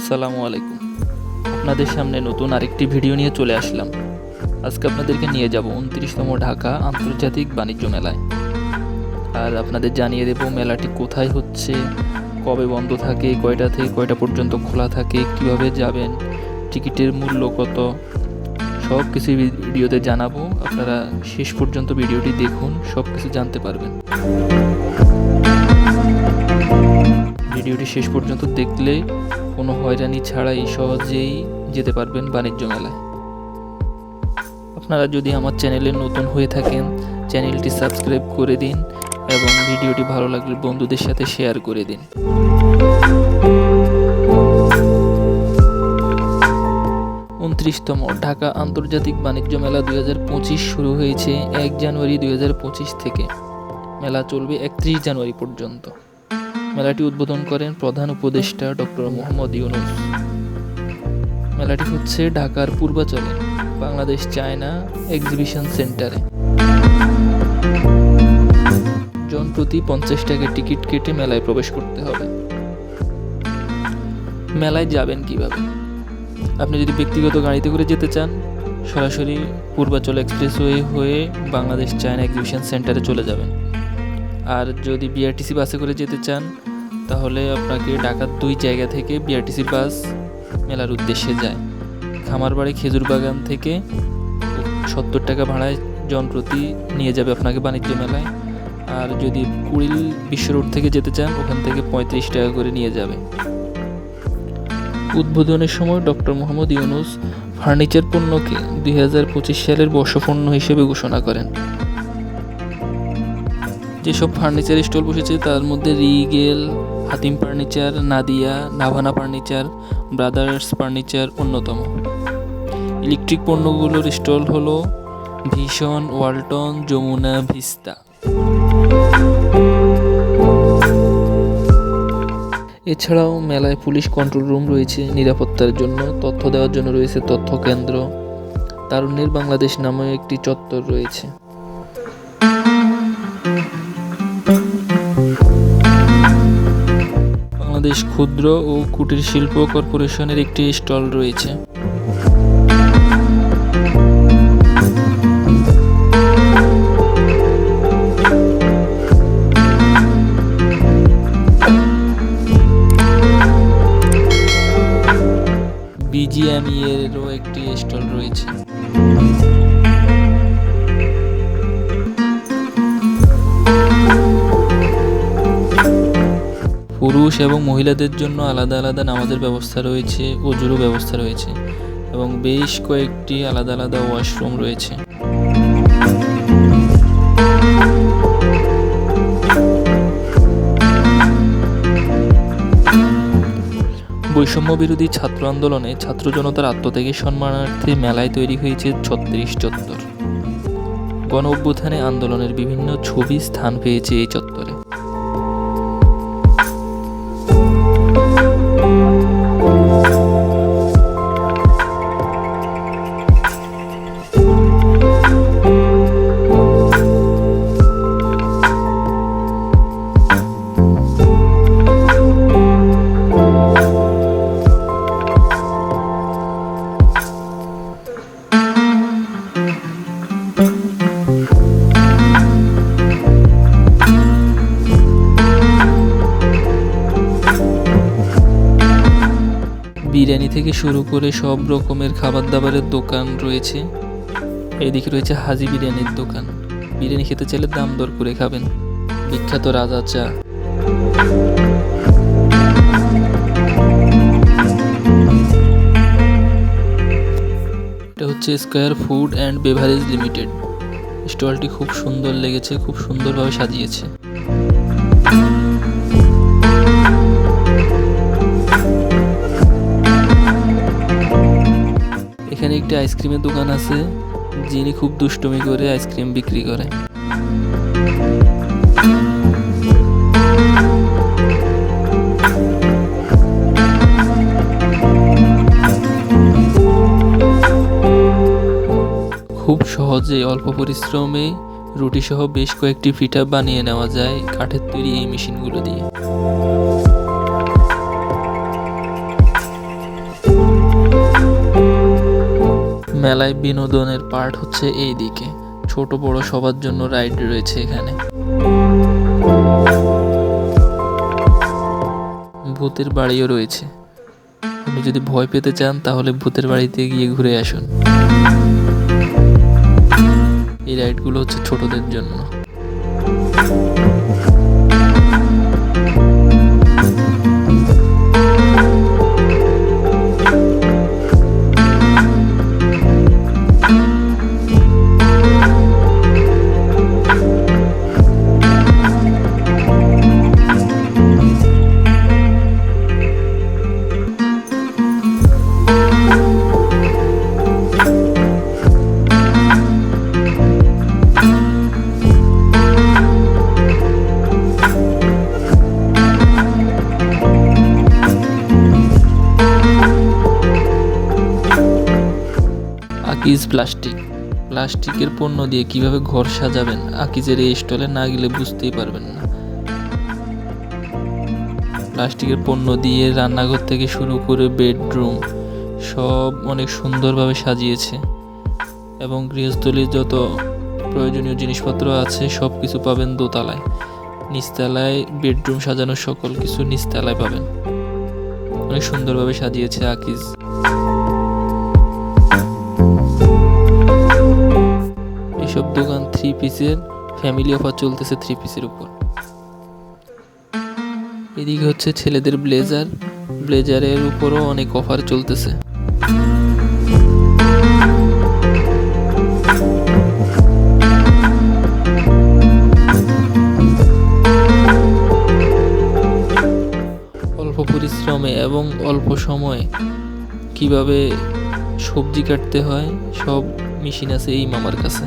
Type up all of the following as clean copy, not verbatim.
আসসালামু আলাইকুম। আপনাদের সামনে নতুন আরেকটি ভিডিও নিয়ে চলে আসলাম। আজকে আপনাদেরকে নিয়ে যাব 29তম ঢাকা আন্তর্জাতিক বাণিজ্য মেলায়। আর আপনাদের জানিয়ে দেব মেলাটি কোথায় হচ্ছে, কবে বন্ধ থাকে, কয়টা থেকে কয়টা পর্যন্ত খোলা থাকে, কিভাবে যাবেন, টিকিটের মূল্য কত, সব কিছু ভিডিওতে জানাবো। আপনারা শেষ পর্যন্ত ভিডিওটি দেখুন, সব কিছু জানতে পারবেন। ভিডিওটি শেষ পর্যন্ত দেখলে কোনো হয়রানি ছাড়াই সহজেই যেতে পারবেন বাণিজ্য মেলায়। আপনারা যদি আমার চ্যানেলে নতুন হয়ে থাকেন, চ্যানেলটি সাবস্ক্রাইব করে দিন এবং ভিডিওটি ভালো লাগলে বন্ধুদের সাথে শেয়ার করে দিন। উনত্রিশতম ঢাকা আন্তর্জাতিক বাণিজ্য মেলা 2025 শুরু হয়েছে 1 জানুয়ারি 2025 থেকে। মেলা চলবে 31 জানুয়ারি পর্যন্ত। মেলাটি উদ্বোধন করেন প্রধান উপদেষ্টা ডক্টর মোহাম্মদ ইউনূস। মেলাটি হচ্ছে ঢাকার পূর্বাচলে বাংলাদেশ চায়না এক্সিবিশন সেন্টারে। জন প্রতি 50 টাকা টিকিট কেটে মেলায় প্রবেশ করতে হবে। মেলায় যাবেন কিভাবে? আপনি যদি ব্যক্তিগত গাড়িতে করে যেতে চান, সরাসরি পূর্বাচল এক্সপ্রেসওয়ে হয়ে বাংলাদেশ চায়না এক্সিবিশন সেন্টারে চলে যাবেন। আর যদি বিআরটিসি বাসে করে যেতে চান, তাহলে আপনাকে ঢাকার 2 জায়গা থেকে বিআরটিসি বাস মেলার উদ্দেশ্যে যায়। খামারবাড়ি খেজুর বাগান থেকে 70 টাকা ভাড়ায় জনপ্রতি নিয়ে যাবে আপনাকে বাণিজ্য মেলায়। আর যদি কুড়িল বিশ্ব রোড থেকে যেতে চান, ওখান থেকে 35 টাকা করে নিয়ে যাবে। উদ্বোধনের সময় ডক্টর মোহাম্মদ ইউনূস ফার্নিচার পণ্যকে 2025 সালের বর্ষপণ্য হিসেবে ঘোষণা করেন। যেসব ফার্নিচার স্টল বসেছে তার মধ্যে Rigel, Hatim furniture, Nadia, Navana furniture, brothers furniture অন্যতম। ইলেকট্রিক পণ্যগুলোর স্টল হলো ভিশন, ওয়ালটন, যমুনা, ভিস্তা। এছাড়াও মেলায় পুলিশ কন্ট্রোল রুম রয়েছে নিরাপত্তার জন্য, তথ্য দেওয়ার জন্য রয়েছে তথ্য কেন্দ্র। তারুণ্যের বাংলাদেশ নামে একটি চত্বর রয়েছে। বাংলাদেশ ক্ষুদ্র ও কুটির শিল্প কর্পোরেশনের একটি স্টল রয়েছে। বিজিএমই এরও একটি স্টল রয়েছে। পুরুষ এবং মহিলাদের জন্য আলাদা আলাদা নামাজের ব্যবস্থা রয়েছে, ওযুরও ব্যবস্থা রয়েছে এবং বেশ কয়েকটি আলাদা আলাদা ওয়াশরুম রয়েছে। বৈষম্য বিরোধী ছাত্র আন্দোলনে ছাত্র জনতার আত্মত্যাগের সম্মানার্থে মেলায় তৈরি হয়েছে 36 চত্বর। গণ অভ্যুত্থানে আন্দোলনের বিভিন্ন ছবি স্থান পেয়েছে এই চত্বরে। বিরিয়ানি থেকে শুরু করে সব রকমের খাবার দাবারের দোকান রয়েছে। এদিকে রয়েছে হাজি বিরিয়ানির দোকান। বিরিয়ানি খেতে চাইলে দাম দর করে খাবেন। বিখ্যাত রাজা চা। এটা হচ্ছে square food and beverage limited. স্টলটি খুব সুন্দর লেগেছে, খুব সুন্দরভাবে সাজিয়েছে। এখানে একটি আইসক্রিমের দোকান আছে, যিনি খুব দুষ্টুমি করে আইসক্রিম বিক্রি করে। খুব সহজে অল্প পরিশ্রমে রুটি সহ বেশ কয়েকটি পিঠা বানিয়ে নেওয়া যায় কাঠের তৈরি এই মেশিনগুলো দিয়ে। মেলায় বিনোদনের পার্ট হচ্ছে এই দিকে, ছোট বড় সবার জন্য রাইড রয়েছে এখানে। ভূতের বাড়িও রয়েছে, আপনি যদি ভয় পেতে চান তাহলে ভূতের বাড়িতে গিয়ে ঘুরে আসুন। এই রাইডগুলো হচ্ছে ছোটদের জন্য। আকিজ প্লাস্টিকের পণ্য দিয়ে কিভাবে ঘর সাজাবেন আকিজের এই স্টলে না গেলে বুঝতেই পারবেন না। প্লাস্টিকের পণ্য দিয়ে রান্নাঘর থেকে শুরু করে বেডরুম সব অনেক সুন্দরভাবে সাজিয়েছে, এবং গৃহস্থলীর যত প্রয়োজনীয় জিনিসপত্র আছে সব কিছু পাবেন দোতলায়। নিচতলায় বেডরুম সাজানোর সকল কিছু নিচতলায় পাবেন। অনেক সুন্দরভাবে সাজিয়েছে আকিজ। এসব দোকান 3 পিসের ফ্যামিলি অফার চলতেছে 3 পিসের উপর। এদিকে হচ্ছে ছেলেদের ব্লেজারের উপরও অনেক অফার চলতেছে। অল্প পরিশ্রমে এবং অল্প সময়ে কিভাবে সবজি কাটতে হয় সব মেশিন আছে এই মামার কাছে।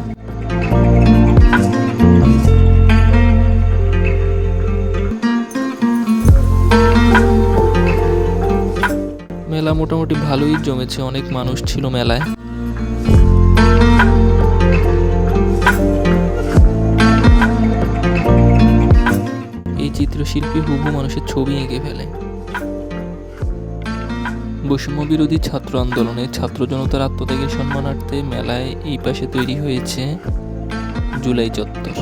মেলা মোটামুটি ভালোই জমেছে, অনেক মানুষ ছিল মেলায়। এই চিত্রশিল্পী হুবহু মানুষের ছবি এঁকে ফেলে। বৈষম্য বিরোধী ছাত্র আন্দোলনে ছাত্র জনতার আত্মত্যাগের সম্মানার্থে মেলায় এই পাশে তৈরি হয়েছে জুলাই চত্বর।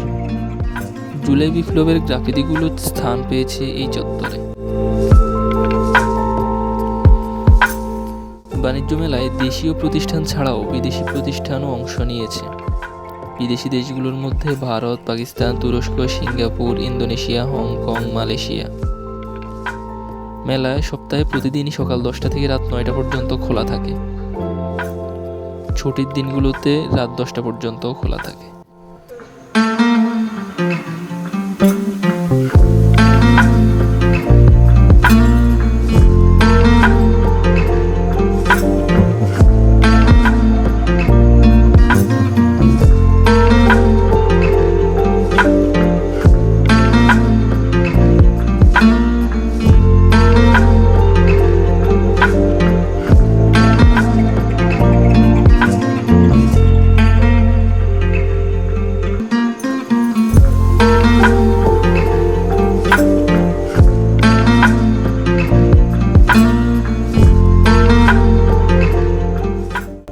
জুলাই বিপ্লবের গ্রাফিতিগুলো স্থান পেয়েছে এই চত্বরে। বাণিজ্য মেলায় দেশীয় প্রতিষ্ঠান ছাড়াও বিদেশি প্রতিষ্ঠানও অংশ নিয়েছে। বিদেশি দেশগুলোর মধ্যে ভারত, পাকিস্তান, তুরস্ক, সিঙ্গাপুর, ইন্দোনেশিয়া, হংকং, মালয়েশিয়া। মেলায় সপ্তাহে প্রতিদিনই সকাল 10টা থেকে রাত 9টা পর্যন্ত খোলা থাকে। ছুটির দিনগুলোতে রাত 10টা পর্যন্ত খোলা থাকে।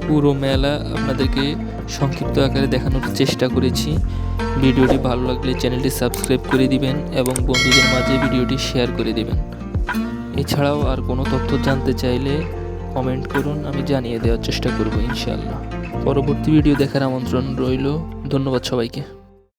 পুরো মেলা আপনাদেরকে সংক্ষিপ্ত আকারে দেখানোর চেষ্টা করেছি। ভিডিওটি ভালো লাগলে চ্যানেলটি সাবস্ক্রাইব করে দিবেন এবং বন্ধুদের মাঝে ভিডিওটি শেয়ার করে দিবেন। এছাড়াও আর কোনো তথ্য জানতে চাইলে কমেন্ট করুন, আমি জানিয়ে দেওয়ার চেষ্টা করব ইনশাআল্লাহ। পরবর্তী ভিডিও দেখার আমন্ত্রণ রইল। ধন্যবাদ সবাইকে।